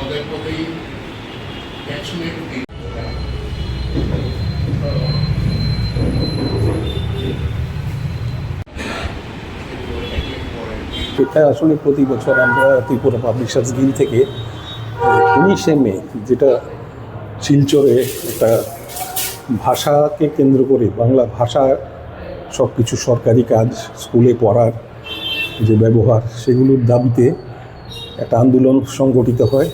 পদে পদেই অ্যাকশনের এটা আসলে প্রতি বছর আমরা ত্রিপুরা পাবলিশার্স গিল্ড থেকে 19শে মে, যেটা শিলচরে একটা ভাষাকে কেন্দ্র করে বাংলা ভাষা সব কিছু সরকারি কাজ, স্কুলে পড়ার যে ব্যবহার, সেগুলোর দাবিতে একটা আন্দোলন সংগঠিত হয়।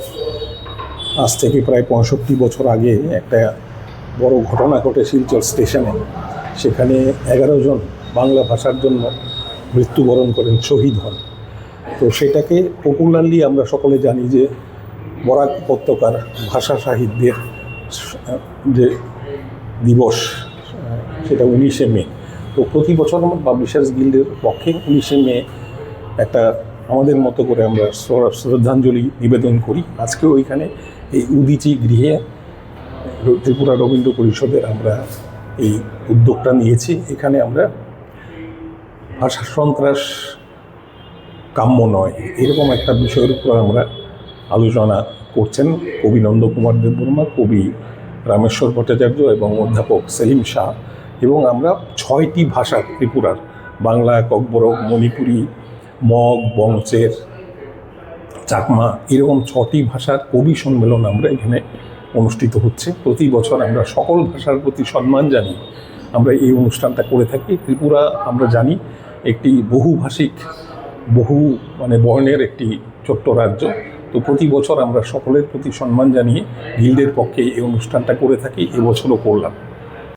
আজ থেকে প্রায় 65 বছর আগে একটা বড় ঘটনা ঘটে শিলচর স্টেশনে। সেখানে 11 জন বাংলা ভাষার জন্য মৃত্যুবরণ করেন, শহীদ হন। তো সেটাকে পপুলারলি আমরা সকলে জানি যে বরাক উপত্যকার ভাষা সাহিত্যের যে দিবস, সেটা 19শে মে। তো প্রতি বছর আমার পাবলিশার্স গিল্ডের পক্ষে 19শে মে একটা আমাদের মতো করে আমরা শ্রদ্ধাঞ্জলি নিবেদন করি। আজকেও ওইখানে এই উদীচী গৃহে ত্রিপুরা রবীন্দ্র পরিষদের আমরা এই উদ্যোগটা নিয়েছি। এখানে আমরা ভাষা সন্ত্রাস কাম্য নয়, এরকম একটা বিষয়ের উপর আমরা আলোচনা করছেন কবি নন্দকুমার দেববর্মা, কবি রামেশ্বর ভট্টাচার্য এবং অধ্যাপক সেলিম শাহ। এবং আমরা 6টি ভাষা ত্রিপুরার, বাংলা, ককবরক, মণিপুরি, মগ, বংশের, চাকমা, এরকম 6টি ভাষার কবি সম্মেলন আমরা এখানে অনুষ্ঠিত হচ্ছে। প্রতি বছর আমরা সকল ভাষার প্রতি সম্মান জানিয়ে আমরা এই অনুষ্ঠানটা করে থাকি। ত্রিপুরা আমরা জানি একটি বহুভাষিক, বর্ণের একটি ছোট্ট রাজ্য। তো প্রতি বছর আমরা সকলের প্রতি সম্মান জানিয়ে গিল্ডের পক্ষে এই অনুষ্ঠানটা করে থাকি, এবছরও করলাম।